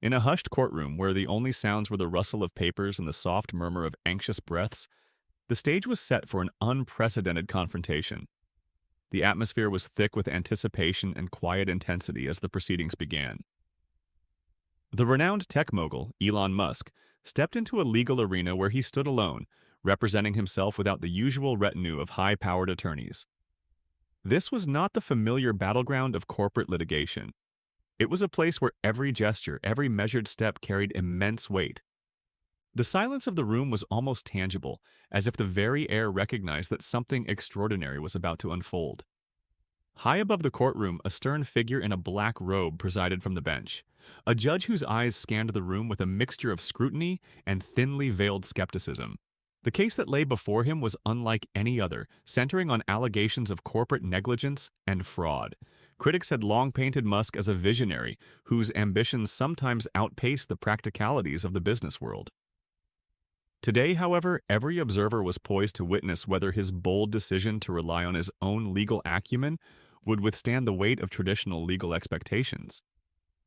In a hushed courtroom where the only sounds were the rustle of papers and the soft murmur of anxious breaths, the stage was set for an unprecedented confrontation. The atmosphere was thick with anticipation and quiet intensity as the proceedings began. The renowned tech mogul, Elon Musk, stepped into a legal arena where he stood alone, representing himself without the usual retinue of high-powered attorneys. This was not the familiar battleground of corporate litigation. It was a place where every gesture, every measured step carried immense weight. The silence of the room was almost tangible, as if the very air recognized that something extraordinary was about to unfold. High above the courtroom, a stern figure in a black robe presided from the bench, a judge whose eyes scanned the room with a mixture of scrutiny and thinly veiled skepticism. The case that lay before him was unlike any other, centering on allegations of corporate negligence and fraud. Critics had long painted Musk as a visionary whose ambitions sometimes outpaced the practicalities of the business world. Today, however, every observer was poised to witness whether his bold decision to rely on his own legal acumen would withstand the weight of traditional legal expectations.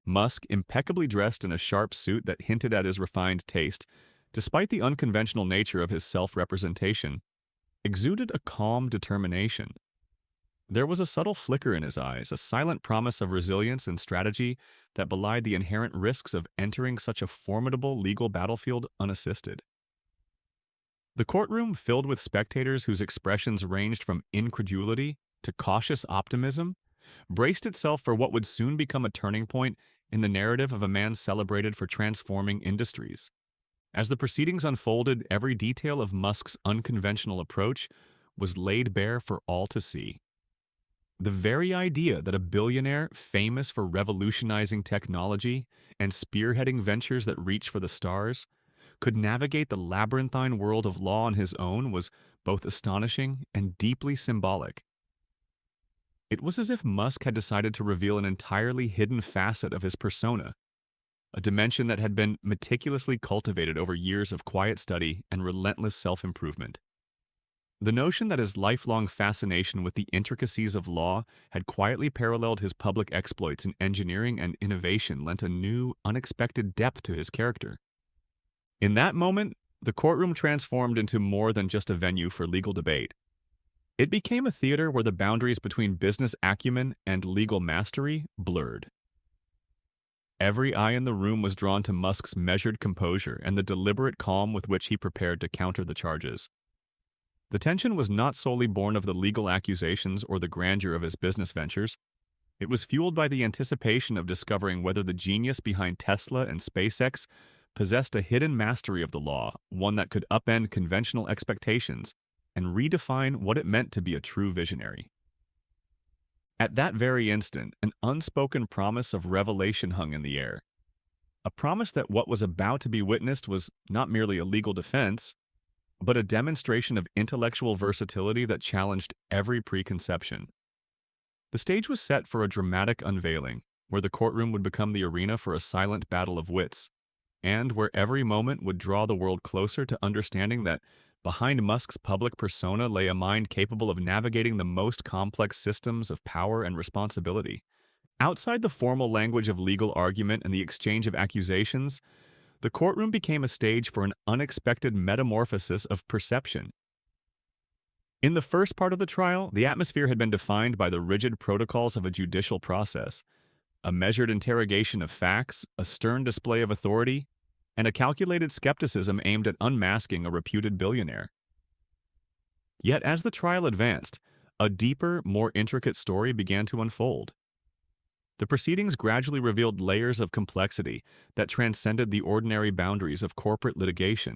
Musk, impeccably dressed in a sharp suit that hinted at his refined taste, despite the unconventional nature of his self-representation, exuded a calm determination. There was a subtle flicker in his eyes, a silent promise of resilience and strategy that belied the inherent risks of entering such a formidable legal battlefield unassisted. The courtroom, filled with spectators whose expressions ranged from incredulity to cautious optimism, braced itself for what would soon become a turning point in the narrative of a man celebrated for transforming industries. As the proceedings unfolded, every detail of Musk's unconventional approach was laid bare for all to see. The very idea that a billionaire famous for revolutionizing technology and spearheading ventures that reach for the stars could navigate the labyrinthine world of law on his own was both astonishing and deeply symbolic. It was as if Musk had decided to reveal an entirely hidden facet of his persona, a dimension that had been meticulously cultivated over years of quiet study and relentless self-improvement. The notion that his lifelong fascination with the intricacies of law had quietly paralleled his public exploits in engineering and innovation lent a new, unexpected depth to his character. In that moment, the courtroom transformed into more than just a venue for legal debate. It became a theater where the boundaries between business acumen and legal mastery blurred. Every eye in the room was drawn to Musk's measured composure and the deliberate calm with which he prepared to counter the charges. The tension was not solely born of the legal accusations or the grandeur of his business ventures. It was fueled by the anticipation of discovering whether the genius behind Tesla and SpaceX possessed a hidden mastery of the law, one that could upend conventional expectations and redefine what it meant to be a true visionary. At that very instant, an unspoken promise of revelation hung in the air. A promise that what was about to be witnessed was not merely a legal defense, but a demonstration of intellectual versatility that challenged every preconception. The stage was set for a dramatic unveiling, where the courtroom would become the arena for a silent battle of wits, and where every moment would draw the world closer to understanding that behind Musk's public persona lay a mind capable of navigating the most complex systems of power and responsibility. Outside the formal language of legal argument and the exchange of accusations, the courtroom became a stage for an unexpected metamorphosis of perception. In the first part of the trial, the atmosphere had been defined by the rigid protocols of a judicial process, a measured interrogation of facts, a stern display of authority, and a calculated skepticism aimed at unmasking a reputed billionaire. Yet as the trial advanced, a deeper, more intricate story began to unfold. The proceedings gradually revealed layers of complexity that transcended the ordinary boundaries of corporate litigation,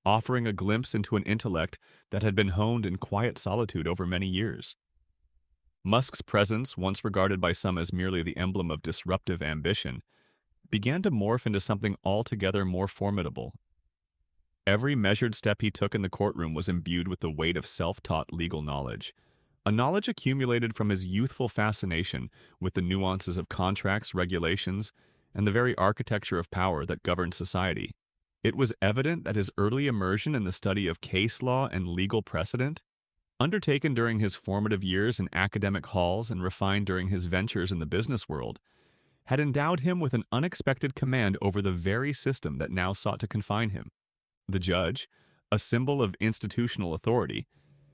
offering a glimpse into an intellect that had been honed in quiet solitude over many years. Musk's presence, once regarded by some as merely the emblem of disruptive ambition, began to morph into something altogether more formidable. Every measured step he took in the courtroom was imbued with the weight of self-taught legal knowledge, a knowledge accumulated from his youthful fascination with the nuances of contracts, regulations, and the very architecture of power that governed society. It was evident that his early immersion in the study of case law and legal precedent, undertaken during his formative years in academic halls and refined during his ventures in the business world, had endowed him with an unexpected command over the very system that now sought to confine him. The judge, a symbol of institutional authority,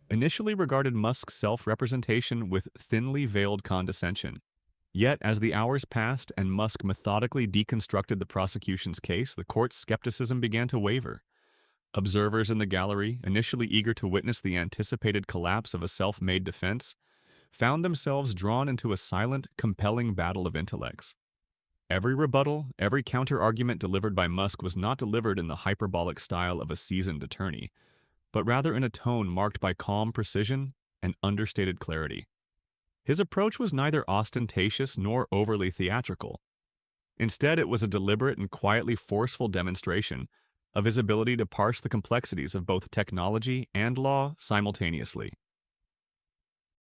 initially regarded Musk's self-representation with thinly veiled condescension. Yet, as the hours passed and Musk methodically deconstructed the prosecution's case, the court's skepticism began to waver. Observers in the gallery, initially eager to witness the anticipated collapse of a self-made defense, found themselves drawn into a silent, compelling battle of intellects. Every rebuttal, every counter-argument delivered by Musk was not delivered in the hyperbolic style of a seasoned attorney, but rather in a tone marked by calm precision and understated clarity. His approach was neither ostentatious nor overly theatrical. Instead, it was a deliberate and quietly forceful demonstration of his ability to parse the complexities of both technology and law simultaneously.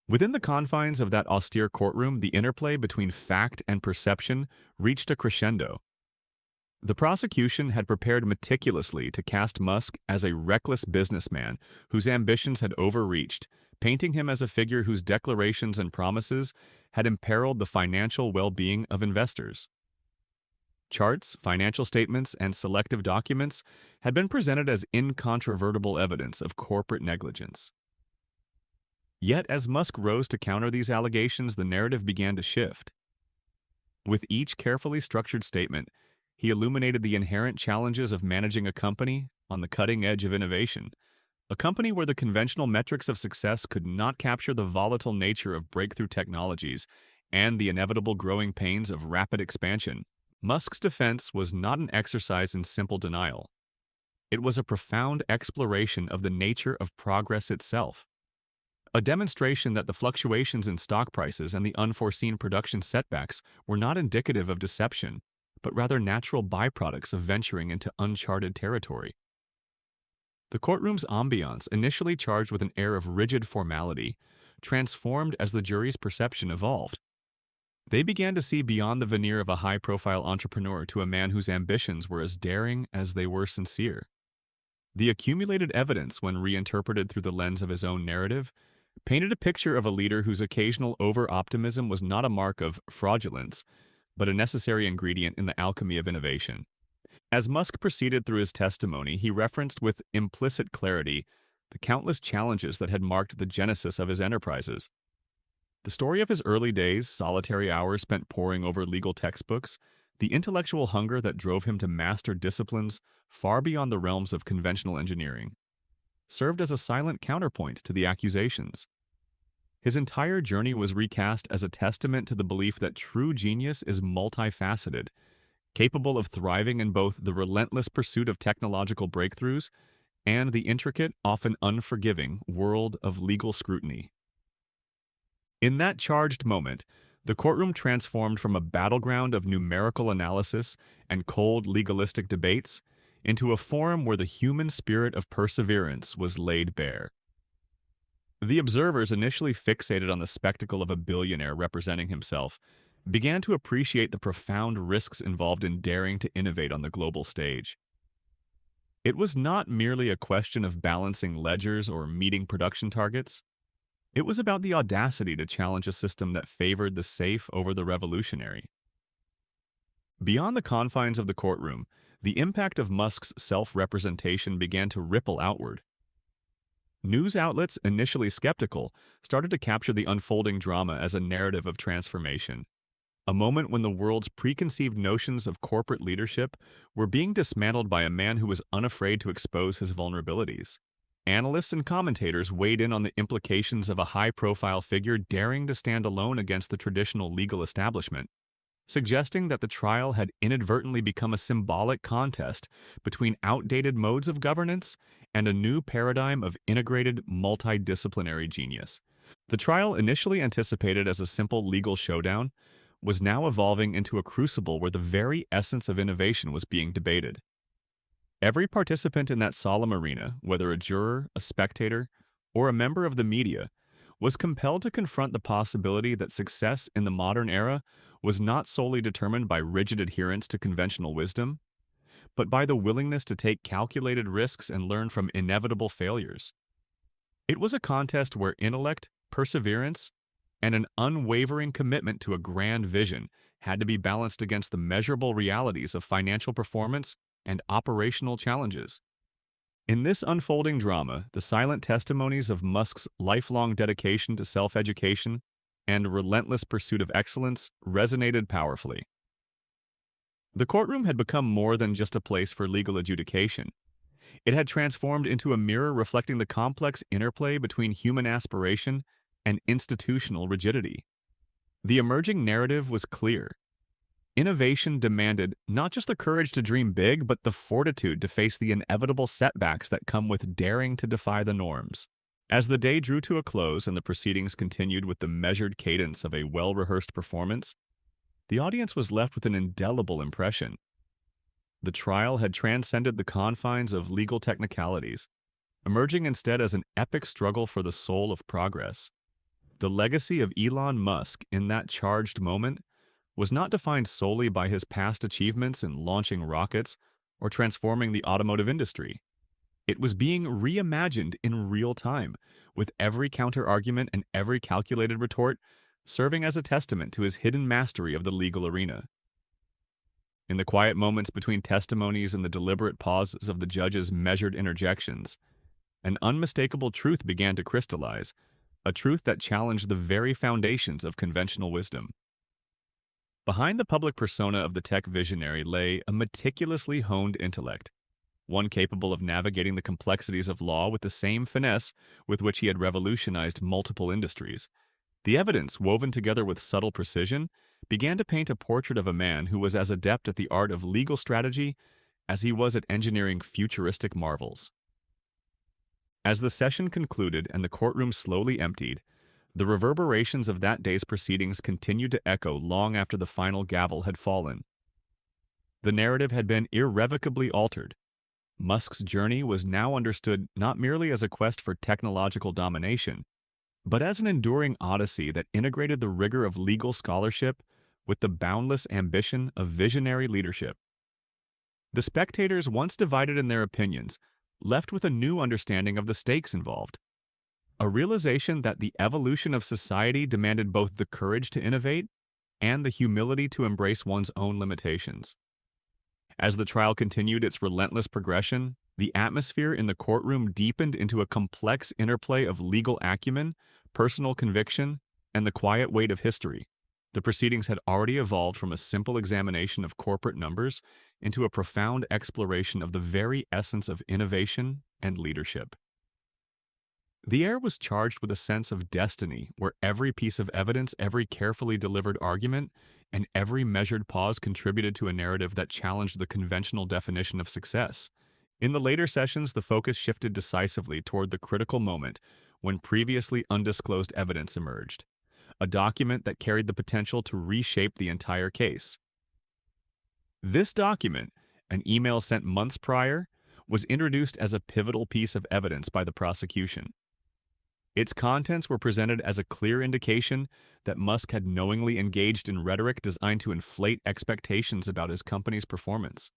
Within the confines of that austere courtroom, the interplay between fact and perception reached a crescendo. The prosecution had prepared meticulously to cast Musk as a reckless businessman whose ambitions had overreached, painting him as a figure whose declarations and promises had imperiled the financial well-being of investors. Charts, financial statements, and selective documents had been presented as incontrovertible evidence of corporate negligence. Yet, as Musk rose to counter these allegations, the narrative began to shift. With each carefully structured statement, he illuminated the inherent challenges of managing a company on the cutting edge of innovation, a company where the conventional metrics of success could not capture the volatile nature of breakthrough technologies and the inevitable growing pains of rapid expansion. Musk's defense was not an exercise in simple denial. It was a profound exploration of the nature of progress itself, a demonstration that the fluctuations in stock prices and the unforeseen production setbacks were not indicative of deception, but rather natural byproducts of venturing into uncharted territory. The courtroom's ambiance, initially charged with an air of rigid formality, transformed as the jury's perception evolved. They began to see beyond the veneer of a high-profile entrepreneur to a man whose ambitions were as daring as they were sincere. The accumulated evidence, when reinterpreted through the lens of his own narrative, painted a picture of a leader whose occasional over-optimism was not a mark of fraudulence, but a necessary ingredient in the alchemy of innovation. As Musk proceeded through his testimony, he referenced with implicit clarity the countless challenges that had marked the genesis of his enterprises. The story of his early days, solitary hours spent poring over legal textbooks, the intellectual hunger that drove him to master disciplines far beyond the realms of conventional engineering, served as a silent counterpoint to the accusations. His entire journey was recast as a testament to the belief that true genius is multifaceted, capable of thriving in both the relentless pursuit of technological breakthroughs and the intricate, often unforgiving, world of legal scrutiny. In that charged moment, the courtroom transformed from a battleground of numerical analysis and cold legalistic debates into a forum where the human spirit of perseverance was laid bare. The observers, initially fixated on the spectacle of a billionaire representing himself, began to appreciate the profound risks involved in daring to innovate on the global stage. It was not merely a question of balancing ledgers or meeting production targets. It was about the audacity to challenge a system that favored the safe over the revolutionary. Beyond the confines of the courtroom, the impact of Musk's self-representation began to ripple outward. News outlets, initially skeptical, started to capture the unfolding drama as a narrative of transformation, a moment when the world's preconceived notions of corporate leadership were being dismantled by a man who was unafraid to expose his vulnerabilities. Analysts and commentators weighed in on the implications of a high-profile figure daring to stand alone against the traditional legal establishment, suggesting that the trial had inadvertently become a symbolic contest between outdated modes of governance and a new paradigm of integrated, multidisciplinary genius. The trial, initially anticipated as a simple legal showdown, was now evolving into a crucible where the very essence of innovation was being debated. Every participant in that solemn arena, whether a juror, a spectator, or a member of the media, was compelled to confront the possibility that success in the modern era was not solely determined by rigid adherence to conventional wisdom, but by the willingness to take calculated risks and learn from inevitable failures. It was a contest where intellect, perseverance, and an unwavering commitment to a grand vision had to be balanced against the measurable realities of financial performance and operational challenges. In this unfolding drama, the silent testimonies of Musk's lifelong dedication to self-education and relentless pursuit of excellence resonated powerfully. The courtroom had become more than just a place for legal adjudication. It had transformed into a mirror reflecting the complex interplay between human aspiration and institutional rigidity. The emerging narrative was clear. Innovation demanded not just the courage to dream big, but the fortitude to face the inevitable setbacks that come with daring to defy the norms. As the day drew to a close and the proceedings continued with the measured cadence of a well-rehearsed performance, the audience was left with an indelible impression. The trial had transcended the confines of legal technicalities, emerging instead as an epic struggle for the soul of progress. The legacy of Elon Musk in that charged moment was not defined solely by his past achievements in launching rockets or transforming the automotive industry. It was being reimagined in real time, with every counter-argument and every calculated retort serving as a testament to his hidden mastery of the legal arena. In the quiet moments between testimonies and the deliberate pauses of the judge's measured interjections, an unmistakable truth began to crystallize, a truth that challenged the very foundations of conventional wisdom. Behind the public persona of the tech visionary lay a meticulously honed intellect, one capable of navigating the complexities of law with the same finesse with which he had revolutionized multiple industries. The evidence, woven together with subtle precision, began to paint a portrait of a man who was as adept at the art of legal strategy as he was at engineering futuristic marvels. As the session concluded and the courtroom slowly emptied, the reverberations of that day's proceedings continued to echo long after the final gavel had fallen. The narrative had been irrevocably altered. Musk's journey was now understood not merely as a quest for technological domination, but as an enduring odyssey that integrated the rigor of legal scholarship with the boundless ambition of visionary leadership. The spectators, once divided in their opinions, left with a new understanding of the stakes involved. A realization that the evolution of society demanded both the courage to innovate and the humility to embrace one's own limitations. As the trial continued its relentless progression, the atmosphere in the courtroom deepened into a complex interplay of legal acumen, personal conviction, and the quiet weight of history. The proceedings had already evolved from a simple examination of corporate numbers into a profound exploration of the very essence of innovation and leadership. The air was charged with a sense of destiny, where every piece of evidence, every carefully delivered argument, and every measured pause contributed to a narrative that challenged the conventional definition of success. In the later sessions, the focus shifted decisively toward the critical moment when previously undisclosed evidence emerged, a document that carried the potential to reshape the entire case. This document, an email sent months prior, was introduced as a pivotal piece of evidence by the prosecution. Its contents were presented as a clear indication that Musk had knowingly engaged in rhetoric designed to inflate expectations about his company's performance.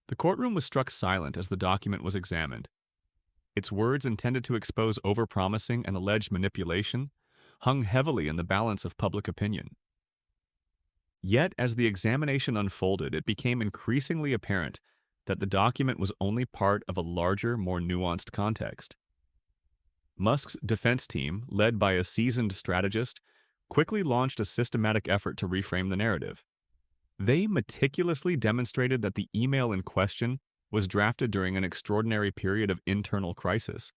The courtroom was struck silent as the document was examined. Its words, intended to expose overpromising and alleged manipulation, hung heavily in the balance of public opinion. Yet, as the examination unfolded, it became increasingly apparent that the document was only part of a larger, more nuanced context. Musk's defense team, led by a seasoned strategist, quickly launched a systematic effort to reframe the narrative. They meticulously demonstrated that the email in question was drafted during an extraordinary period of internal crisis,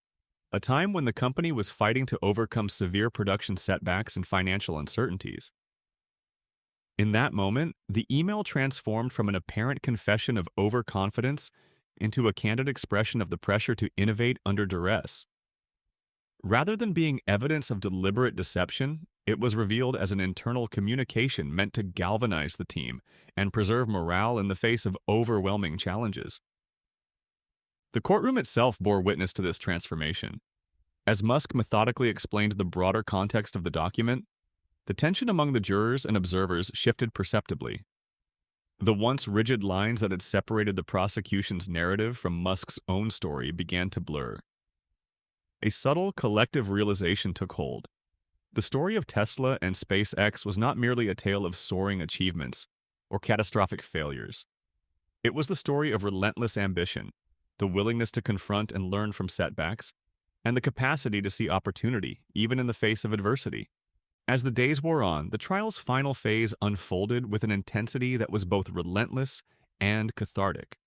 a time when the company was fighting to overcome severe production setbacks and financial uncertainties. In that moment, the email transformed from an apparent confession of overconfidence into a candid expression of the pressure to innovate under duress. Rather than being evidence of deliberate deception, it was revealed as an internal communication meant to galvanize the team and preserve morale in the face of overwhelming challenges. The courtroom itself bore witness to this transformation. As Musk methodically explained the broader context of the document, the tension among the jurors and observers shifted perceptibly. The once rigid lines that had separated the prosecution's narrative from Musk's own story began to blur. A subtle collective realization took hold. The story of Tesla and SpaceX was not merely a tale of soaring achievements or catastrophic failures. It was the story of relentless ambition, the willingness to confront and learn from setbacks, and the capacity to see opportunity, even in the face of adversity. As the days wore on, the trial's final phase unfolded with an intensity that was both relentless and cathartic.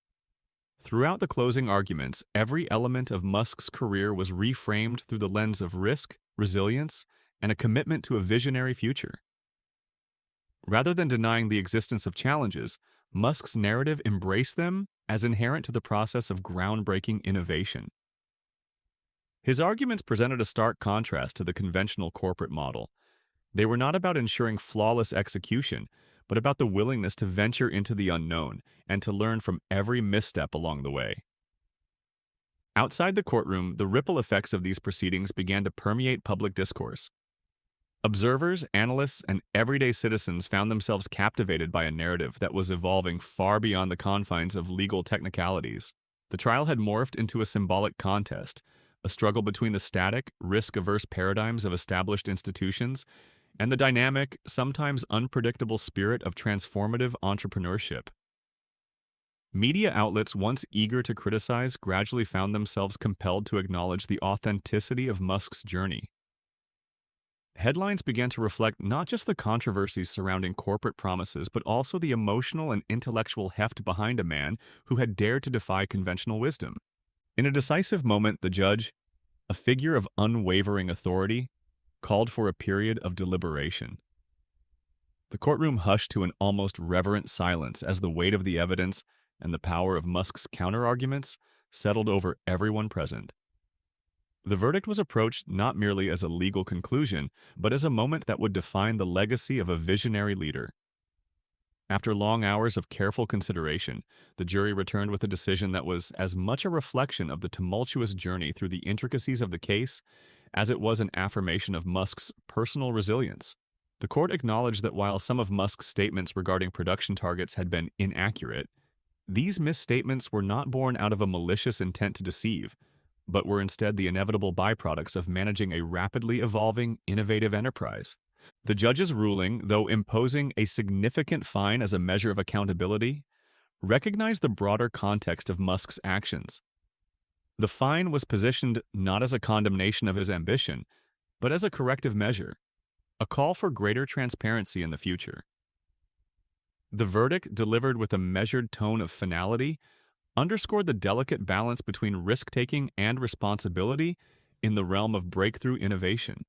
Throughout the closing arguments, every element of Musk's career was reframed through the lens of risk, resilience, and a commitment to a visionary future. Rather than denying the existence of challenges, Musk's narrative embraced them as inherent to the process of groundbreaking innovation. His arguments presented a stark contrast to the conventional corporate model. They were not about ensuring flawless execution, but about the willingness to venture into the unknown and to learn from every misstep along the way. Outside the courtroom, the ripple effects of these proceedings began to permeate public discourse. Observers, analysts, and everyday citizens found themselves captivated by a narrative that was evolving far beyond the confines of legal technicalities. The trial had morphed into a symbolic contest, a struggle between the static, risk-averse paradigms of established institutions and the dynamic, sometimes unpredictable spirit of transformative entrepreneurship. Media outlets once eager to criticize gradually found themselves compelled to acknowledge the authenticity of Musk's journey. Headlines began to reflect not just the controversies surrounding corporate promises, but also the emotional and intellectual heft behind a man who had dared to defy conventional wisdom. In a decisive moment, the judge, a figure of unwavering authority, called for a period of deliberation. The courtroom hushed to an almost reverent silence as the weight of the evidence and the power of Musk's counterarguments settled over everyone present. The verdict was approached not merely as a legal conclusion, but as a moment that would define the legacy of a visionary leader. After long hours of careful consideration, the jury returned with a decision that was as much a reflection of the tumultuous journey through the intricacies of the case as it was an affirmation of Musk's personal resilience. The court acknowledged that while some of Musk's statements regarding production targets had been inaccurate, these misstatements were not born out of a malicious intent to deceive, but were instead the inevitable byproducts of managing a rapidly evolving, innovative enterprise. The judge's ruling, though imposing a significant fine as a measure of accountability, recognized the broader context of Musk's actions. The fine was positioned not as a condemnation of his ambition, but as a corrective measure, a call for greater transparency in the future. The verdict, delivered with a measured tone of finality, underscored the delicate balance between risk-taking and responsibility in the realm of breakthrough innovation.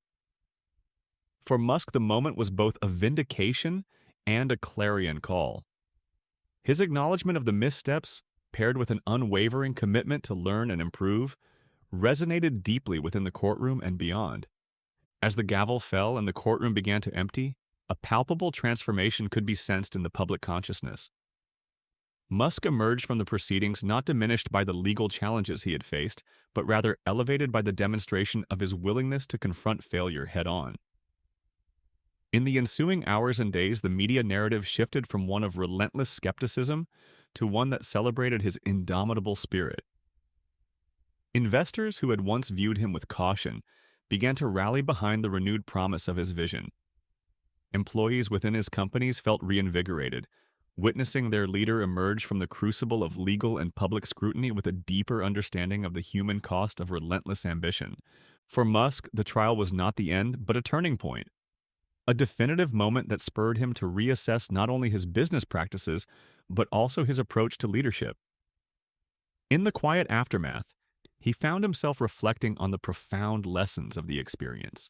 For Musk, the moment was both a vindication and a clarion call. His acknowledgement of the missteps, paired with an unwavering commitment to learn and improve, resonated deeply within the courtroom and beyond. As the gavel fell and the courtroom began to empty, a palpable transformation could be sensed in the public consciousness. Musk emerged from the proceedings not diminished by the legal challenges he had faced, but rather elevated by the demonstration of his willingness to confront failure head-on. In the ensuing hours and days, the media narrative shifted from one of relentless skepticism to one that celebrated his indomitable spirit. Investors who had once viewed him with caution began to rally behind the renewed promise of his vision. Employees within his companies felt reinvigorated, witnessing their leader emerge from the crucible of legal and public scrutiny with a deeper understanding of the human cost of relentless ambition. For Musk, the trial was not the end, but a turning point. A definitive moment that spurred him to reassess not only his business practices, but also his approach to leadership. In the quiet aftermath, he found himself reflecting on the profound lessons of the experience.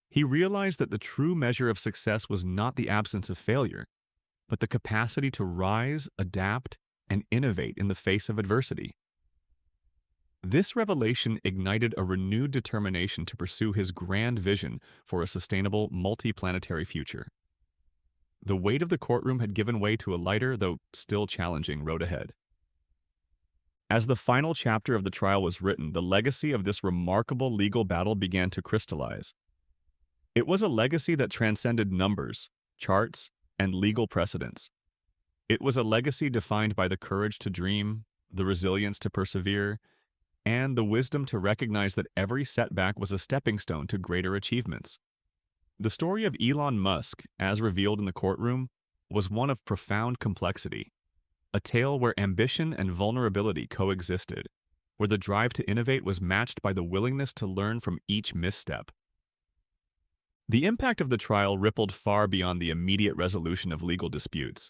He realized that the true measure of success was not the absence of failure, but the capacity to rise, adapt, and innovate in the face of adversity. This revelation ignited a renewed determination to pursue his grand vision for a sustainable, multi-planetary future. The weight of the courtroom had given way to a lighter, though still challenging, road ahead. As the final chapter of the trial was written, the legacy of this remarkable legal battle began to crystallize. It was a legacy that transcended numbers, charts, and legal precedents. It was a legacy defined by the courage to dream, the resilience to persevere, and the wisdom to recognize that every setback was a stepping stone to greater achievements. The story of Elon Musk, as revealed in the courtroom, was one of profound complexity, a tale where ambition and vulnerability coexisted, where the drive to innovate was matched by the willingness to learn from each misstep. The impact of the trial rippled far beyond the immediate resolution of legal disputes.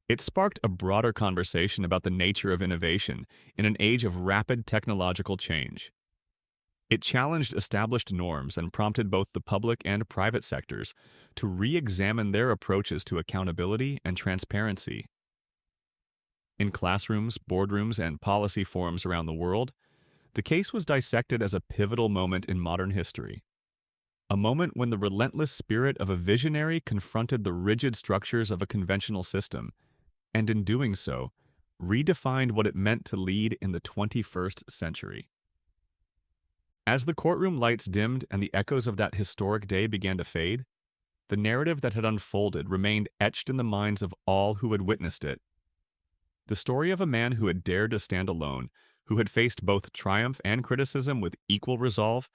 It sparked a broader conversation about the nature of innovation in an age of rapid technological change. It challenged established norms and prompted both the public and private sectors to re-examine their approaches to accountability and transparency. In classrooms, boardrooms, and policy forums around the world, the case was dissected as a pivotal moment in modern history. A moment when the relentless spirit of a visionary confronted the rigid structures of a conventional system, and in doing so, redefined what it meant to lead in the 21st century. As the courtroom lights dimmed and the echoes of that historic day began to fade, the narrative that had unfolded remained etched in the minds of all who had witnessed it. The story of a man who had dared to stand alone, who had faced both triumph and criticism with equal resolve,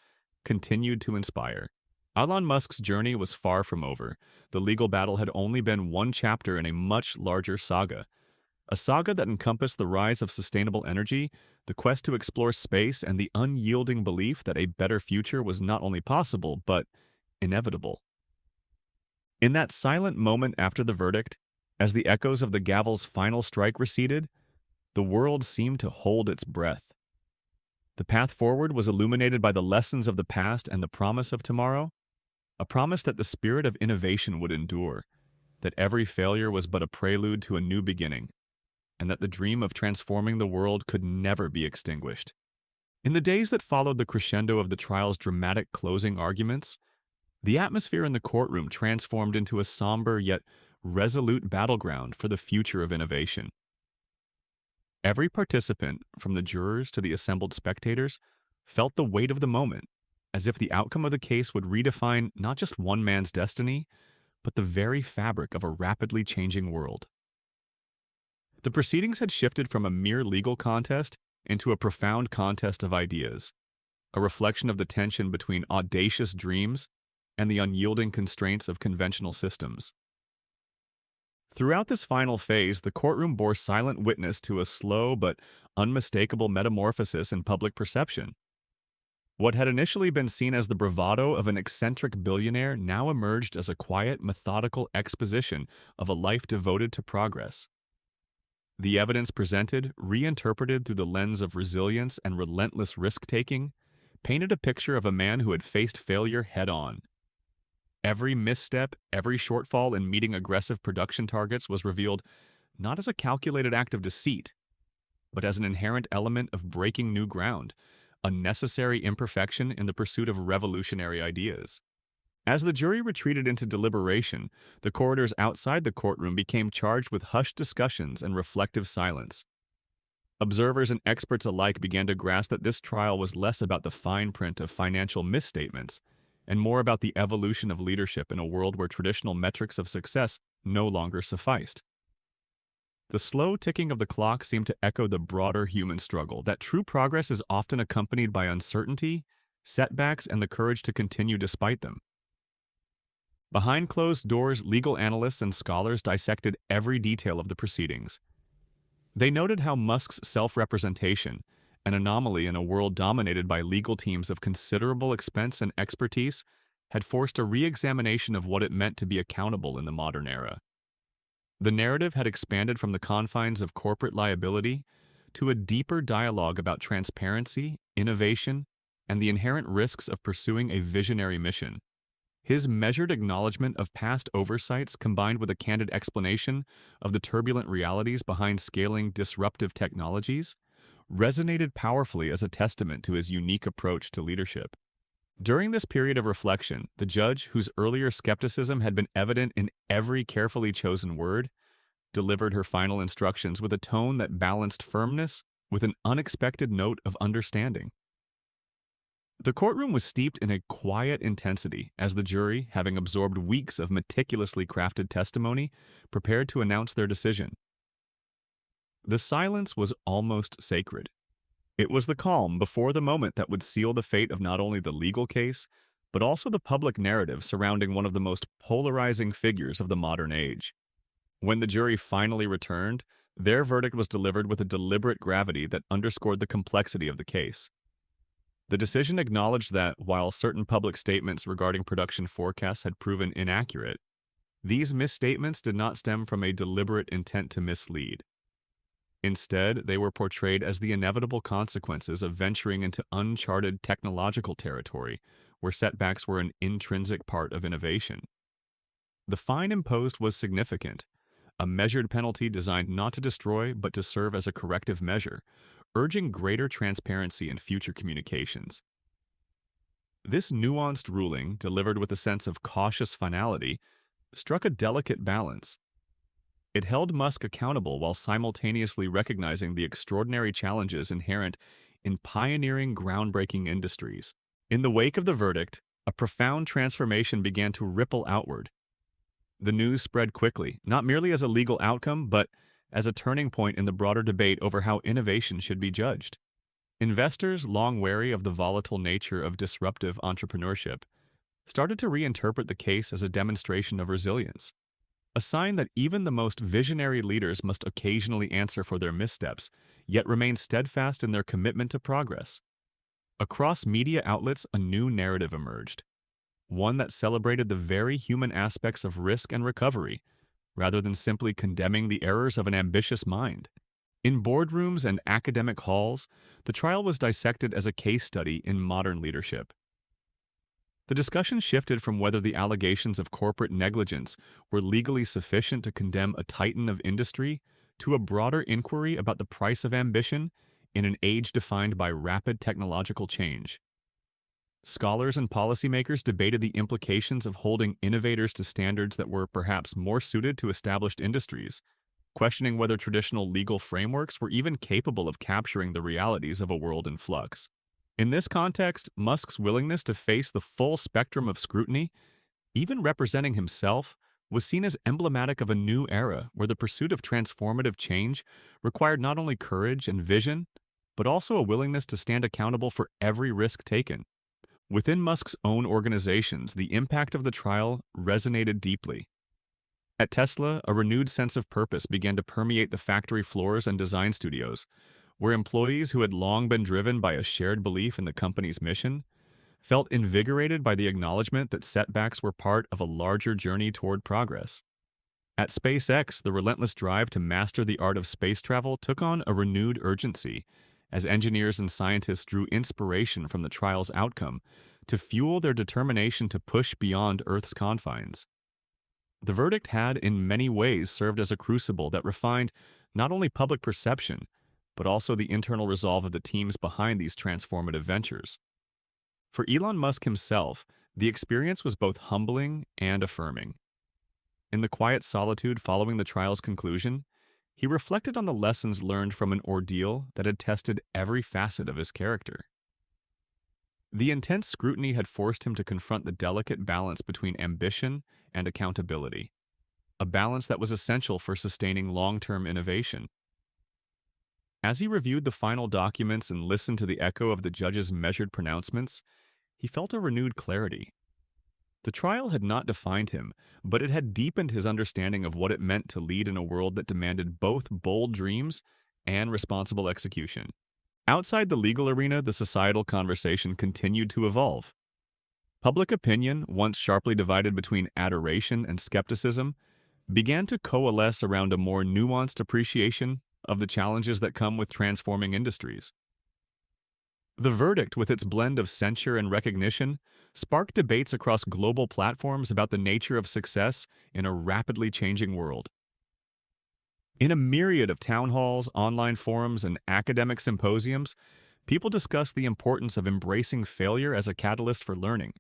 continued to inspire. Elon Musk's journey was far from over. The legal battle had only been one chapter in a much larger saga. A saga that encompassed the rise of sustainable energy, the quest to explore space, and the unyielding belief that a better future was not only possible, but inevitable. In that silent moment after the verdict, as the echoes of the gavel's final strike receded, the world seemed to hold its breath. The path forward was illuminated by the lessons of the past and the promise of tomorrow, a promise that the spirit of innovation would endure, that every failure was but a prelude to a new beginning, and that the dream of transforming the world could never be extinguished. In the days that followed the crescendo of the trial's dramatic closing arguments, the atmosphere in the courtroom transformed into a somber yet resolute battleground for the future of innovation. Every participant, from the jurors to the assembled spectators, felt the weight of the moment, as if the outcome of the case would redefine not just one man's destiny, but the very fabric of a rapidly changing world. The proceedings had shifted from a mere legal contest into a profound contest of ideas, a reflection of the tension between audacious dreams and the unyielding constraints of conventional systems. Throughout this final phase, the courtroom bore silent witness to a slow but unmistakable metamorphosis in public perception. What had initially been seen as the bravado of an eccentric billionaire now emerged as a quiet, methodical exposition of a life devoted to progress. The evidence presented, reinterpreted through the lens of resilience and relentless risk-taking, painted a picture of a man who had faced failure head-on. Every misstep, every shortfall in meeting aggressive production targets was revealed not as a calculated act of deceit, but as an inherent element of breaking new ground, a necessary imperfection in the pursuit of revolutionary ideas. As the jury retreated into deliberation, the corridors outside the courtroom became charged with hushed discussions and reflective silence. Observers and experts alike began to grasp that this trial was less about the fine print of financial misstatements and more about the evolution of leadership in a world where traditional metrics of success no longer sufficed. The slow ticking of the clock seemed to echo the broader human struggle, that true progress is often accompanied by uncertainty, setbacks, and the courage to continue despite them. Behind closed doors, legal analysts and scholars dissected every detail of the proceedings. They noted how Musk's self-representation, an anomaly in a world dominated by legal teams of considerable expense and expertise, had forced a re-examination of what it meant to be accountable in the modern era. The narrative had expanded from the confines of corporate liability to a deeper dialogue about transparency, innovation, and the inherent risks of pursuing a visionary mission. His measured acknowledgement of past oversights combined with a candid explanation of the turbulent realities behind scaling disruptive technologies resonated powerfully as a testament to his unique approach to leadership. During this period of reflection, the judge, whose earlier skepticism had been evident in every carefully chosen word, delivered her final instructions with a tone that balanced firmness with an unexpected note of understanding. The courtroom was steeped in a quiet intensity as the jury, having absorbed weeks of meticulously crafted testimony, prepared to announce their decision. The silence was almost sacred. It was the calm before the moment that would seal the fate of not only the legal case, but also the public narrative surrounding one of the most polarizing figures of the modern age. When the jury finally returned, their verdict was delivered with a deliberate gravity that underscored the complexity of the case. The decision acknowledged that, while certain public statements regarding production forecasts had proven inaccurate, these misstatements did not stem from a deliberate intent to mislead. Instead, they were portrayed as the inevitable consequences of venturing into uncharted technological territory, where setbacks were an intrinsic part of innovation. The fine imposed was significant, a measured penalty designed not to destroy but to serve as a corrective measure, urging greater transparency in future communications. This nuanced ruling, delivered with a sense of cautious finality, struck a delicate balance. It held Musk accountable while simultaneously recognizing the extraordinary challenges inherent in pioneering groundbreaking industries. In the wake of the verdict, a profound transformation began to ripple outward. The news spread quickly, not merely as a legal outcome, but as a turning point in the broader debate over how innovation should be judged. Investors, long wary of the volatile nature of disruptive entrepreneurship, started to reinterpret the case as a demonstration of resilience, a sign that even the most visionary leaders must occasionally answer for their missteps, yet remain steadfast in their commitment to progress. Across media outlets, a new narrative emerged, one that celebrated the very human aspects of risk and recovery, rather than simply condemning the errors of an ambitious mind. In boardrooms and academic halls, the trial was dissected as a case study in modern leadership. The discussion shifted from whether the allegations of corporate negligence were legally sufficient to condemn a titan of industry to a broader inquiry about the price of ambition in an age defined by rapid technological change. Scholars and policymakers debated the implications of holding innovators to standards that were perhaps more suited to established industries, questioning whether traditional legal frameworks were even capable of capturing the realities of a world in flux. In this context, Musk's willingness to face the full spectrum of scrutiny, even representing himself, was seen as emblematic of a new era where the pursuit of transformative change required not only courage and vision, but also a willingness to stand accountable for every risk taken. Within Musk's own organizations, the impact of the trial resonated deeply. At Tesla, a renewed sense of purpose began to permeate the factory floors and design studios, where employees who had long been driven by a shared belief in the company's mission felt invigorated by the acknowledgement that setbacks were part of a larger journey toward progress. At SpaceX, the relentless drive to master the art of space travel took on a renewed urgency as engineers and scientists drew inspiration from the trial's outcome to fuel their determination to push beyond Earth's confines. The verdict had, in many ways, served as a crucible that refined not only public perception, but also the internal resolve of the teams behind these transformative ventures. For Elon Musk himself, the experience was both humbling and affirming. In the quiet solitude following the trial's conclusion, he reflected on the lessons learned from an ordeal that had tested every facet of his character. The intense scrutiny had forced him to confront the delicate balance between ambition and accountability, a balance that was essential for sustaining long-term innovation. As he reviewed the final documents and listened to the echo of the judge's measured pronouncements, he felt a renewed clarity. The trial had not defined him, but it had deepened his understanding of what it meant to lead in a world that demanded both bold dreams and responsible execution. Outside the legal arena, the societal conversation continued to evolve. Public opinion, once sharply divided between adoration and skepticism, began to coalesce around a more nuanced appreciation of the challenges that come with transforming industries. The verdict, with its blend of censure and recognition, sparked debates across global platforms about the nature of success in a rapidly changing world. In a myriad of town halls, online forums, and academic symposiums, people discussed the importance of embracing failure as a catalyst for learning,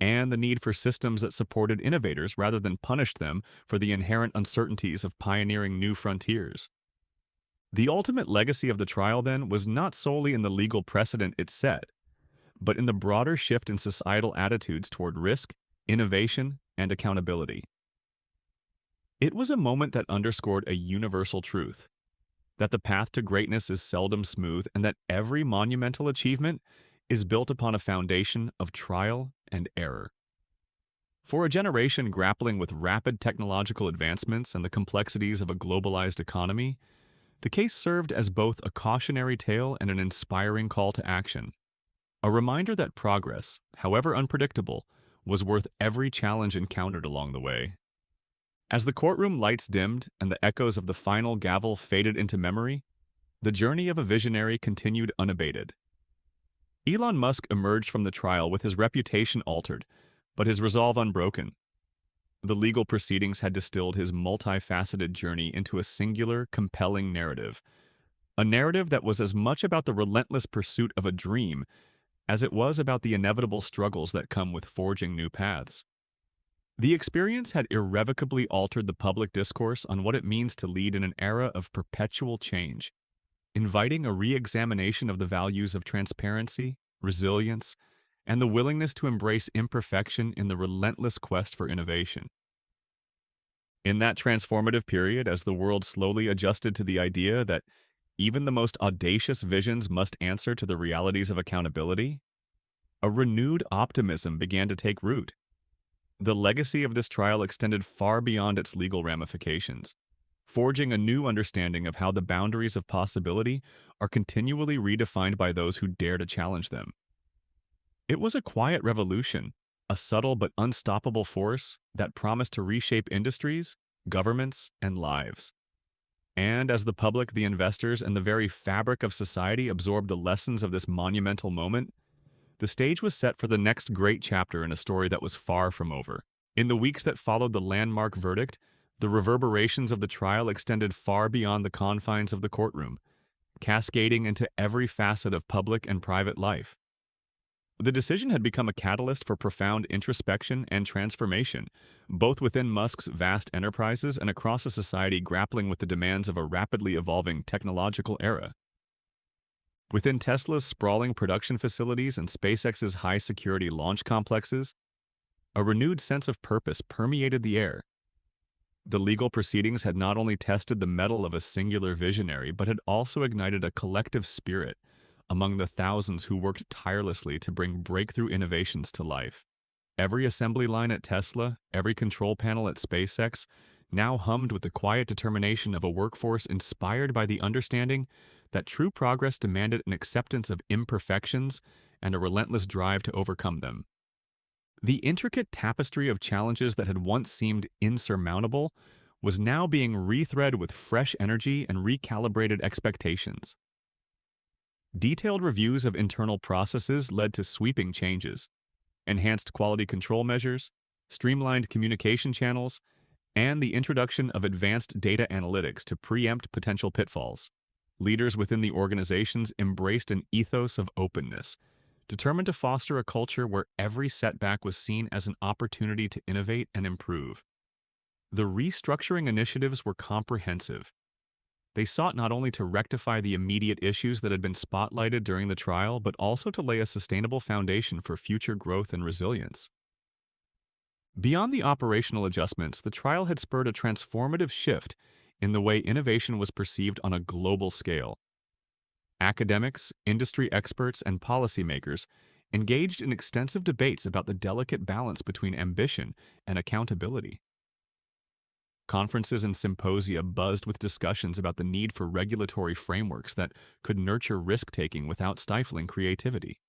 and the need for systems that supported innovators rather than punished them for the inherent uncertainties of pioneering new frontiers. The ultimate legacy of the trial, then, was not solely in the legal precedent it set, but in the broader shift in societal attitudes toward risk, innovation, and accountability. It was a moment that underscored a universal truth, that the path to greatness is seldom smooth and that every monumental achievement is built upon a foundation of trial and error. For a generation grappling with rapid technological advancements and the complexities of a globalized economy, the case served as both a cautionary tale and an inspiring call to action. A reminder that progress, however unpredictable, was worth every challenge encountered along the way. As the courtroom lights dimmed and the echoes of the final gavel faded into memory, the journey of a visionary continued unabated. Elon Musk emerged from the trial with his reputation altered, but his resolve unbroken. The legal proceedings had distilled his multifaceted journey into a singular, compelling narrative. A narrative that was as much about the relentless pursuit of a dream as it was about the inevitable struggles that come with forging new paths. The experience had irrevocably altered the public discourse on what it means to lead in an era of perpetual change, inviting a re-examination of the values of transparency, resilience, and the willingness to embrace imperfection in the relentless quest for innovation. In that transformative period, as the world slowly adjusted to the idea that even the most audacious visions must answer to the realities of accountability, a renewed optimism began to take root. The legacy of this trial extended far beyond its legal ramifications, forging a new understanding of how the boundaries of possibility are continually redefined by those who dare to challenge them. It was a quiet revolution, a subtle but unstoppable force that promised to reshape industries, governments, and lives. And as the public, the investors, and the very fabric of society absorbed the lessons of this monumental moment, the stage was set for the next great chapter in a story that was far from over. In the weeks that followed the landmark verdict, the reverberations of the trial extended far beyond the confines of the courtroom, cascading into every facet of public and private life. The decision had become a catalyst for profound introspection and transformation, both within Musk's vast enterprises and across a society grappling with the demands of a rapidly evolving technological era. Within Tesla's sprawling production facilities and SpaceX's high-security launch complexes, a renewed sense of purpose permeated the air. The legal proceedings had not only tested the mettle of a singular visionary, but had also ignited a collective spirit among the thousands who worked tirelessly to bring breakthrough innovations to life. Every assembly line at Tesla, every control panel at SpaceX, now hummed with the quiet determination of a workforce inspired by the understanding that true progress demanded an acceptance of imperfections and a relentless drive to overcome them. The intricate tapestry of challenges that had once seemed insurmountable was now being rethreaded with fresh energy and recalibrated expectations. Detailed reviews of internal processes led to sweeping changes, enhanced quality control measures, streamlined communication channels, and the introduction of advanced data analytics to preempt potential pitfalls. Leaders within the organizations embraced an ethos of openness, determined to foster a culture where every setback was seen as an opportunity to innovate and improve. The restructuring initiatives were comprehensive. They sought not only to rectify the immediate issues that had been spotlighted during the trial, but also to lay a sustainable foundation for future growth and resilience. Beyond the operational adjustments, the trial had spurred a transformative shift in the way innovation was perceived on a global scale. Academics, industry experts, and policymakers engaged in extensive debates about the delicate balance between ambition and accountability. Conferences and symposia buzzed with discussions about the need for regulatory frameworks that could nurture risk-taking without stifling creativity.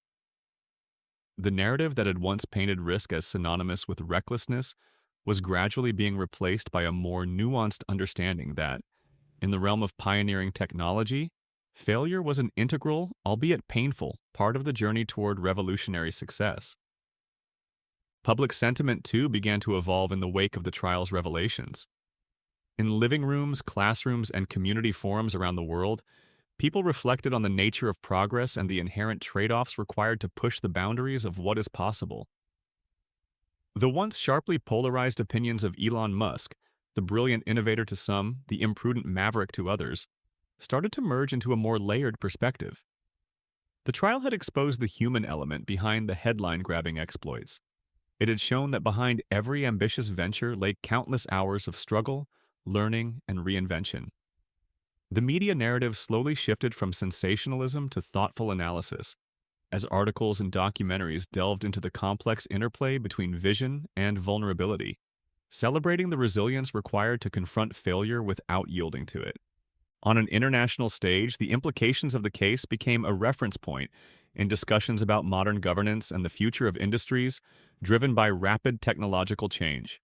The narrative that had once painted risk as synonymous with recklessness was gradually being replaced by a more nuanced understanding that, in the realm of pioneering technology, failure was an integral, albeit painful, part of the journey toward revolutionary success. Public sentiment, too, began to evolve in the wake of the trial's revelations. In living rooms, classrooms, and community forums around the world, people reflected on the nature of progress and the inherent trade-offs required to push the boundaries of what is possible. The once sharply polarized opinions of Elon Musk, the brilliant innovator to some, the imprudent maverick to others, started to merge into a more layered perspective. The trial had exposed the human element behind the headline-grabbing exploits. It had shown that behind every ambitious venture lay countless hours of struggle, learning, and reinvention. The media narrative slowly shifted from sensationalism to thoughtful analysis, as articles and documentaries delved into the complex interplay between vision and vulnerability, celebrating the resilience required to confront failure without yielding to it. On an international stage, the implications of the case became a reference point in discussions about modern governance and the future of industries driven by rapid technological change.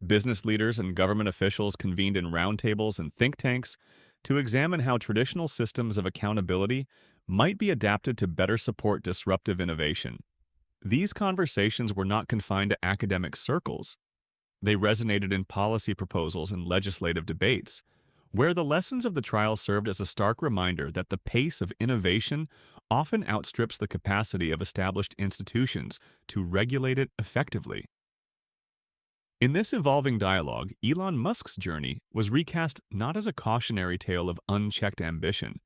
Business leaders and government officials convened in roundtables and think tanks to examine how traditional systems of accountability might be adapted to better support disruptive innovation. These conversations were not confined to academic circles. They resonated in policy proposals and legislative debates, where the lessons of the trial served as a stark reminder that the pace of innovation often outstrips the capacity of established institutions to regulate it effectively. In this evolving dialogue, Elon Musk's journey was recast not as a cautionary tale of unchecked ambition,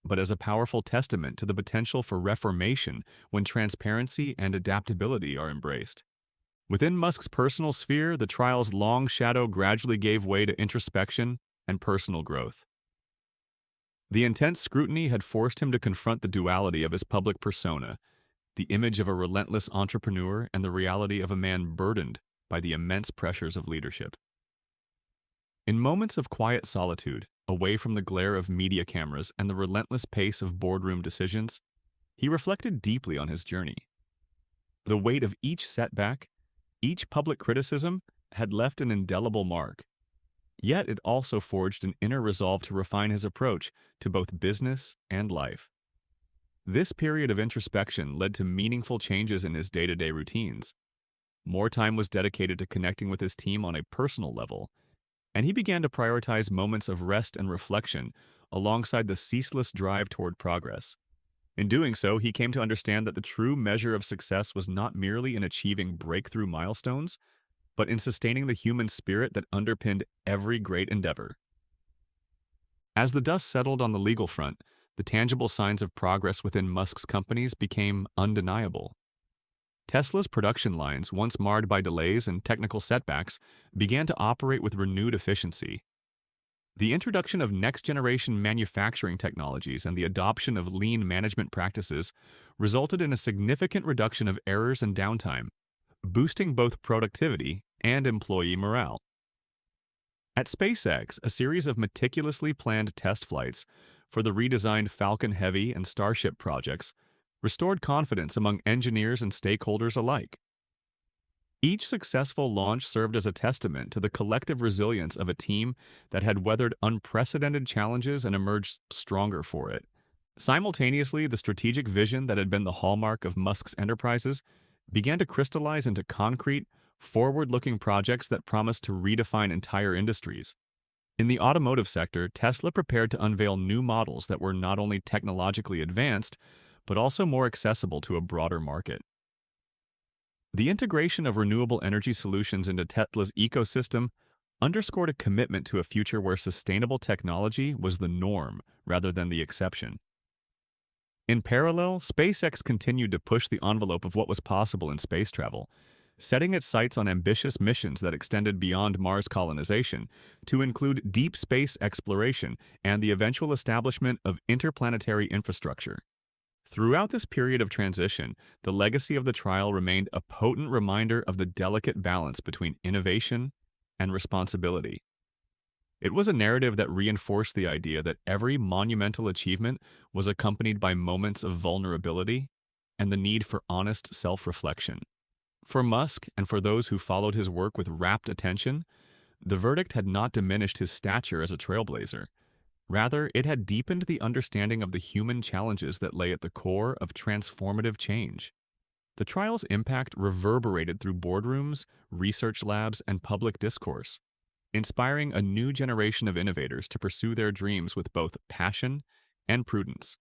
but as a powerful testament to the potential for reformation when transparency and adaptability are embraced. Within Musk's personal sphere, the trial's long shadow gradually gave way to introspection and personal growth. The intense scrutiny had forced him to confront the duality of his public persona, the image of a relentless entrepreneur and the reality of a man burdened by the immense pressures of leadership. In moments of quiet solitude, away from the glare of media cameras and the relentless pace of boardroom decisions, he reflected deeply on his journey. The weight of each setback, each public criticism, had left an indelible mark. Yet it also forged an inner resolve to refine his approach to both business and life. This period of introspection led to meaningful changes in his day-to-day routines. More time was dedicated to connecting with his team on a personal level, and he began to prioritize moments of rest and reflection alongside the ceaseless drive toward progress. In doing so, he came to understand that the true measure of success was not merely in achieving breakthrough milestones, but in sustaining the human spirit that underpinned every great endeavor. As the dust settled on the legal front, the tangible signs of progress within Musk's companies became undeniable. Tesla's production lines, once marred by delays and technical setbacks, began to operate with renewed efficiency. The introduction of next-generation manufacturing technologies and the adoption of lean management practices resulted in a significant reduction of errors and downtime, boosting both productivity and employee morale. At SpaceX, a series of meticulously planned test flights for the redesigned Falcon Heavy and Starship projects restored confidence among engineers and stakeholders alike. Each successful launch served as a testament to the collective resilience of a team that had weathered unprecedented challenges and emerged stronger for it. Simultaneously, the strategic vision that had been the hallmark of Musk's enterprises began to crystallize into concrete, forward-looking projects that promised to redefine entire industries. In the automotive sector, Tesla prepared to unveil new models that were not only technologically advanced, but also more accessible to a broader market. The integration of renewable energy solutions into Tesla's ecosystem underscored a commitment to a future where sustainable technology was the norm rather than the exception. In parallel, SpaceX continued to push the envelope of what was possible in space travel, setting its sights on ambitious missions that extended beyond Mars colonization to include deep space exploration and the eventual establishment of interplanetary infrastructure. Throughout this period of transition, the legacy of the trial remained a potent reminder of the delicate balance between innovation and responsibility. It was a narrative that reinforced the idea that every monumental achievement was accompanied by moments of vulnerability and the need for honest self-reflection. For Musk, and for those who followed his work with rapt attention, the verdict had not diminished his stature as a trailblazer. Rather, it had deepened the understanding of the human challenges that lay at the core of transformative change. The trial's impact reverberated through boardrooms, research labs, and public discourse, inspiring a new generation of innovators to pursue their dreams with both passion and prudence.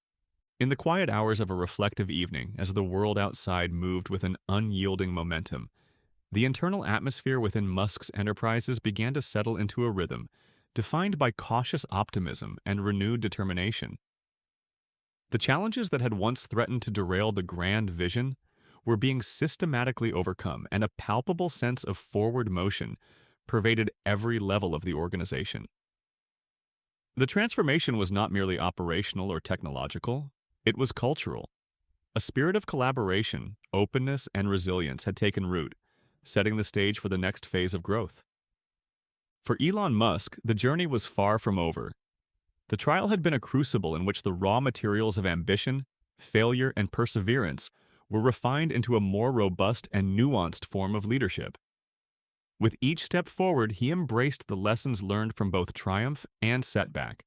In the quiet hours of a reflective evening, as the world outside moved with an unyielding momentum, the internal atmosphere within Musk's enterprises began to settle into a rhythm, defined by cautious optimism and renewed determination. The challenges that had once threatened to derail the grand vision were being systematically overcome, and a palpable sense of forward motion pervaded every level of the organization. The transformation was not merely operational or technological, it was cultural. A spirit of collaboration, openness, and resilience had taken root, setting the stage for the next phase of growth. For Elon Musk, the journey was far from over. The trial had been a crucible in which the raw materials of ambition, failure, and perseverance were refined into a more robust and nuanced form of leadership. With each step forward, he embraced the lessons learned from both triumph and setback,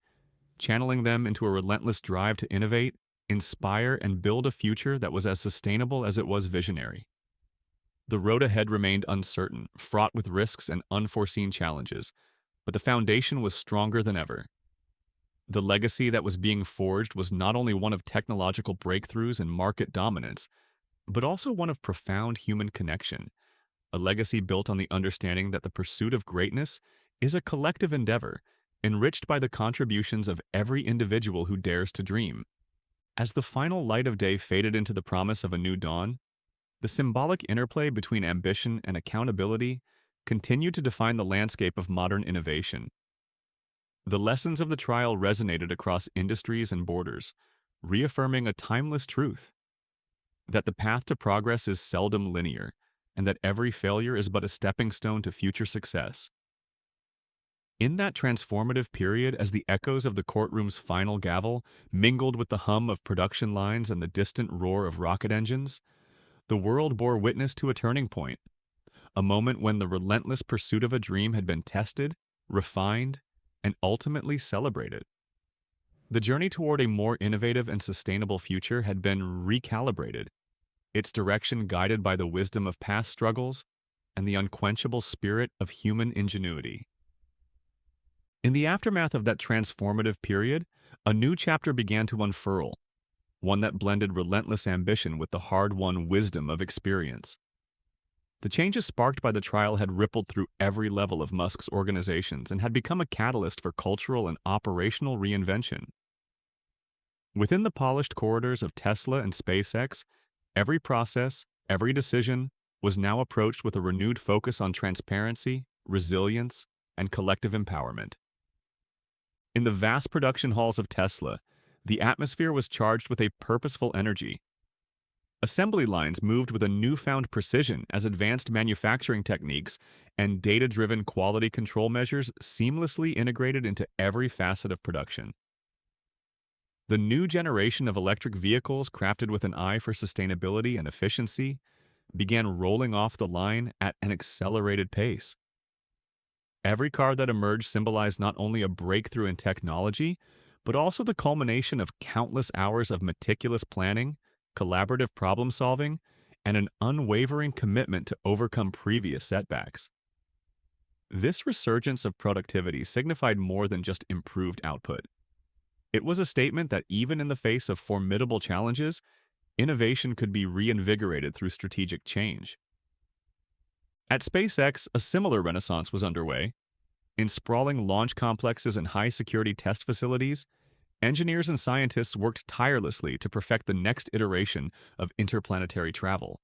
channeling them into a relentless drive to innovate, inspire, and build a future that was as sustainable as it was visionary. The road ahead remained uncertain, fraught with risks and unforeseen challenges, but the foundation was stronger than ever. The legacy that was being forged was not only one of technological breakthroughs and market dominance, but also one of profound human connection, a legacy built on the understanding that the pursuit of greatness is a collective endeavor, enriched by the contributions of every individual who dares to dream. As the final light of day faded into the promise of a new dawn, the symbolic interplay between ambition and accountability continued to define the landscape of modern innovation. The lessons of the trial resonated across industries and borders, reaffirming a timeless truth: that the path to progress is seldom linear, and that every failure is but a stepping stone to future success. In that transformative period, as the echoes of the courtroom's final gavel mingled with the hum of production lines and the distant roar of rocket engines, the world bore witness to a turning point, a moment when the relentless pursuit of a dream had been tested, refined, and ultimately celebrated. The journey toward a more innovative and sustainable future had been recalibrated, its direction guided by the wisdom of past struggles and the unquenchable spirit of human ingenuity. In the aftermath of that transformative period, a new chapter began to unfurl, one that blended relentless ambition with the hard-won wisdom of experience. The changes sparked by the trial had rippled through every level of Musk's organizations and had become a catalyst for cultural and operational reinvention. Within the polished corridors of Tesla and SpaceX, every process, every decision was now approached with a renewed focus on transparency, resilience, and collective empowerment. In the vast production halls of Tesla, the atmosphere was charged with a purposeful energy. Assembly lines moved with a newfound precision as advanced manufacturing techniques and data-driven quality control measures seamlessly integrated into every facet of production. The new generation of electric vehicles, crafted with an eye for sustainability and efficiency, began rolling off the line at an accelerated pace. Every car that emerged symbolized not only a breakthrough in technology, but also the culmination of countless hours of meticulous planning, collaborative problem-solving, and an unwavering commitment to overcome previous setbacks. This resurgence of productivity signified more than just improved output. It was a statement that even in the face of formidable challenges, innovation could be reinvigorated through strategic change. At SpaceX, a similar renaissance was underway. In sprawling launch complexes and high-security test facilities, engineers and scientists worked tirelessly to perfect the next iteration of interplanetary travel.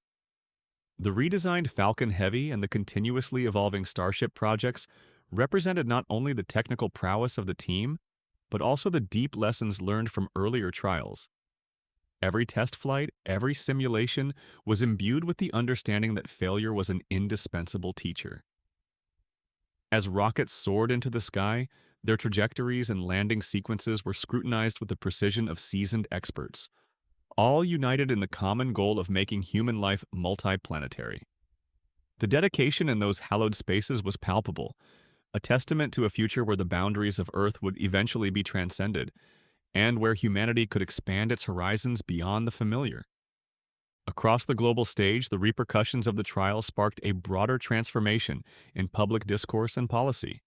The redesigned Falcon Heavy and the continuously evolving Starship projects represented not only the technical prowess of the team, but also the deep lessons learned from earlier trials. Every test flight, every simulation was imbued with the understanding that failure was an indispensable teacher. As rockets soared into the sky, their trajectories and landing sequences were scrutinized with the precision of seasoned experts, all united in the common goal of making human life multiplanetary. The dedication in those hallowed spaces was palpable, a testament to a future where the boundaries of Earth would eventually be transcended, and where humanity could expand its horizons beyond the familiar. Across the global stage, the repercussions of the trial sparked a broader transformation in public discourse and policy.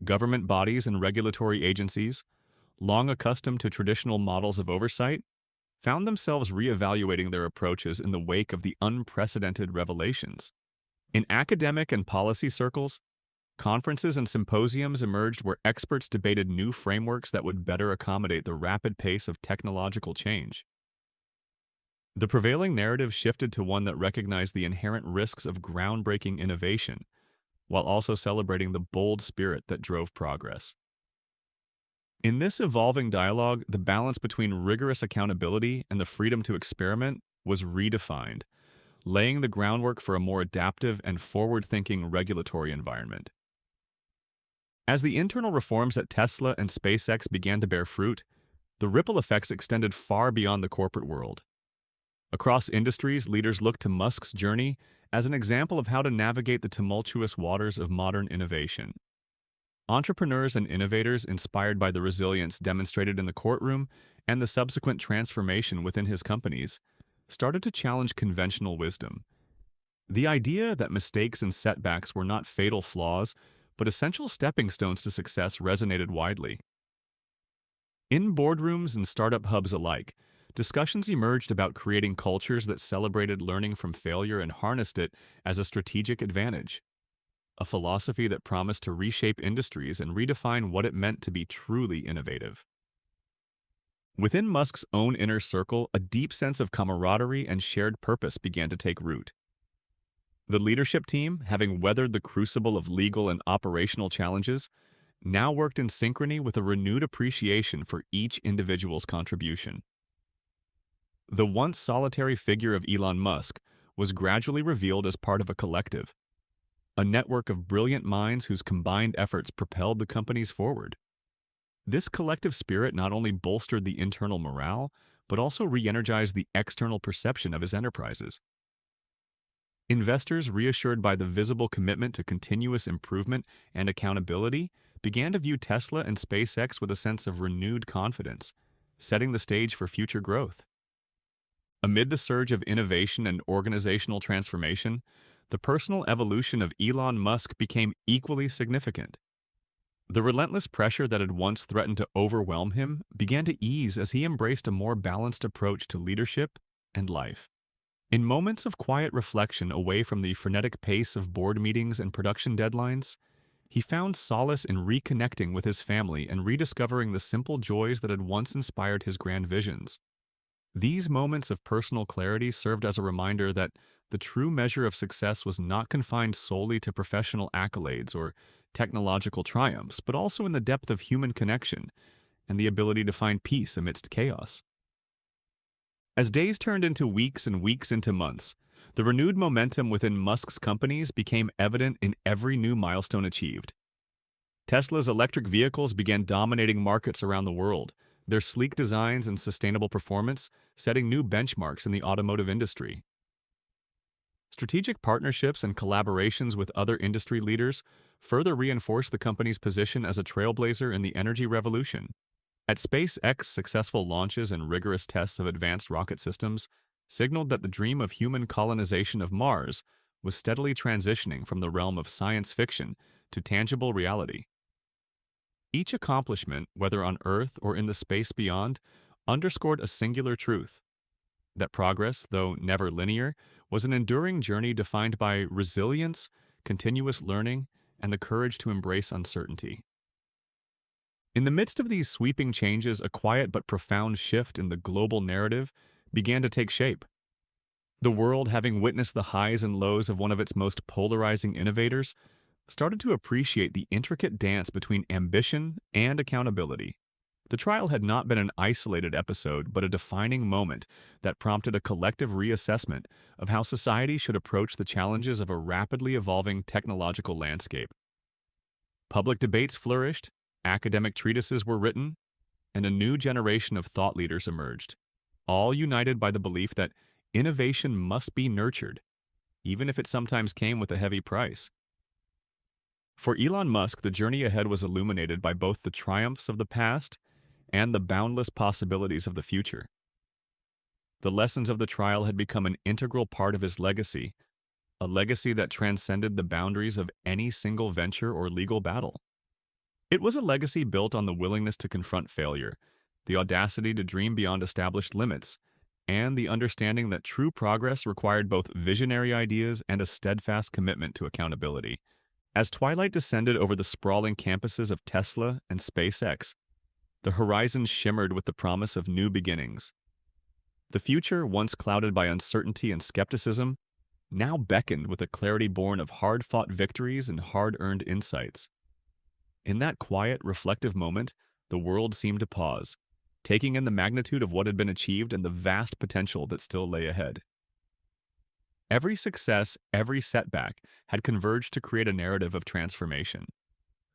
Government bodies and regulatory agencies, long accustomed to traditional models of oversight, found themselves reevaluating their approaches in the wake of the unprecedented revelations. In academic and policy circles, conferences and symposiums emerged where experts debated new frameworks that would better accommodate the rapid pace of technological change. The prevailing narrative shifted to one that recognized the inherent risks of groundbreaking innovation, while also celebrating the bold spirit that drove progress. In this evolving dialogue, the balance between rigorous accountability and the freedom to experiment was redefined, laying the groundwork for a more adaptive and forward-thinking regulatory environment. As the internal reforms at Tesla and SpaceX began to bear fruit, the ripple effects extended far beyond the corporate world. Across industries, leaders looked to Musk's journey as an example of how to navigate the tumultuous waters of modern innovation. Entrepreneurs and innovators inspired by the resilience demonstrated in the courtroom and the subsequent transformation within his companies started to challenge conventional wisdom. The idea that mistakes and setbacks were not fatal flaws, but essential stepping stones to success resonated widely. In boardrooms and startup hubs alike, discussions emerged about creating cultures that celebrated learning from failure and harnessed it as a strategic advantage, a philosophy that promised to reshape industries and redefine what it meant to be truly innovative. Within Musk's own inner circle, a deep sense of camaraderie and shared purpose began to take root. The leadership team, having weathered the crucible of legal and operational challenges, now worked in synchrony with a renewed appreciation for each individual's contribution. The once solitary figure of Elon Musk was gradually revealed as part of a collective, a network of brilliant minds whose combined efforts propelled the companies forward. This collective spirit not only bolstered the internal morale, but also re-energized the external perception of his enterprises. Investors, reassured by the visible commitment to continuous improvement and accountability, began to view Tesla and SpaceX with a sense of renewed confidence, setting the stage for future growth. Amid the surge of innovation and organizational transformation, the personal evolution of Elon Musk became equally significant. The relentless pressure that had once threatened to overwhelm him began to ease as he embraced a more balanced approach to leadership and life. In moments of quiet reflection away from the frenetic pace of board meetings and production deadlines, he found solace in reconnecting with his family and rediscovering the simple joys that had once inspired his grand visions. These moments of personal clarity served as a reminder that the true measure of success was not confined solely to professional accolades or technological triumphs, but also in the depth of human connection and the ability to find peace amidst chaos. As days turned into weeks and weeks into months, the renewed momentum within Musk's companies became evident in every new milestone achieved. Tesla's electric vehicles began dominating markets around the world, their sleek designs and sustainable performance setting new benchmarks in the automotive industry. Strategic partnerships and collaborations with other industry leaders further reinforced the company's position as a trailblazer in the energy revolution. At SpaceX, successful launches and rigorous tests of advanced rocket systems signaled that the dream of human colonization of Mars was steadily transitioning from the realm of science fiction to tangible reality. Each accomplishment, whether on Earth or in the space beyond, underscored a singular truth: that progress, though never linear, was an enduring journey defined by resilience, continuous learning, and the courage to embrace uncertainty. In the midst of these sweeping changes, a quiet but profound shift in the global narrative began to take shape. The world, having witnessed the highs and lows of one of its most polarizing innovators, started to appreciate the intricate dance between ambition and accountability. The trial had not been an isolated episode, but a defining moment that prompted a collective reassessment of how society should approach the challenges of a rapidly evolving technological landscape. Public debates flourished, academic treatises were written, and a new generation of thought leaders emerged, all united by the belief that innovation must be nurtured, even if it sometimes came with a heavy price. For Elon Musk, the journey ahead was illuminated by both the triumphs of the past and the boundless possibilities of the future. The lessons of the trial had become an integral part of his legacy, a legacy that transcended the boundaries of any single venture or legal battle. It was a legacy built on the willingness to confront failure, the audacity to dream beyond established limits, and the understanding that true progress required both visionary ideas and a steadfast commitment to accountability. As twilight descended over the sprawling campuses of Tesla and SpaceX, the horizon shimmered with the promise of new beginnings. The future, once clouded by uncertainty and skepticism, now beckoned with a clarity born of hard-fought victories and hard-earned insights. In that quiet, reflective moment, the world seemed to pause, taking in the magnitude of what had been achieved and the vast potential that still lay ahead. Every success, every setback had converged to create a narrative of transformation,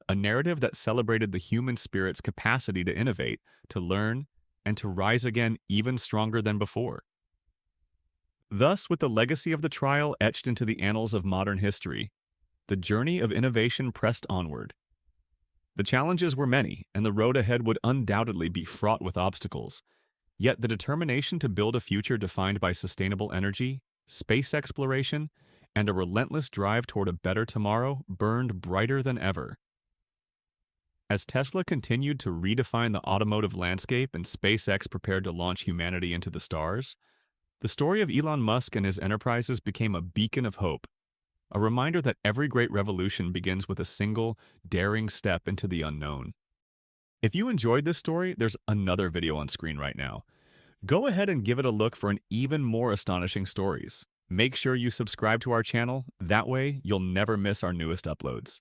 a narrative that celebrated the human spirit's capacity to innovate, to learn, and to rise again even stronger than before. Thus, with the legacy of the trial etched into the annals of modern history, the journey of innovation pressed onward. The challenges were many, and the road ahead would undoubtedly be fraught with obstacles. Yet the determination to build a future defined by sustainable energy, space exploration, and a relentless drive toward a better tomorrow burned brighter than ever. As Tesla continued to redefine the automotive landscape and SpaceX prepared to launch humanity into the stars, the story of Elon Musk and his enterprises became a beacon of hope, a reminder that every great revolution begins with a single, daring step into the unknown. If you enjoyed this story, there's another video on screen right now. Go ahead and give it a look for an even more astonishing stories. Make sure you subscribe to our channel, that way you'll never miss our newest uploads.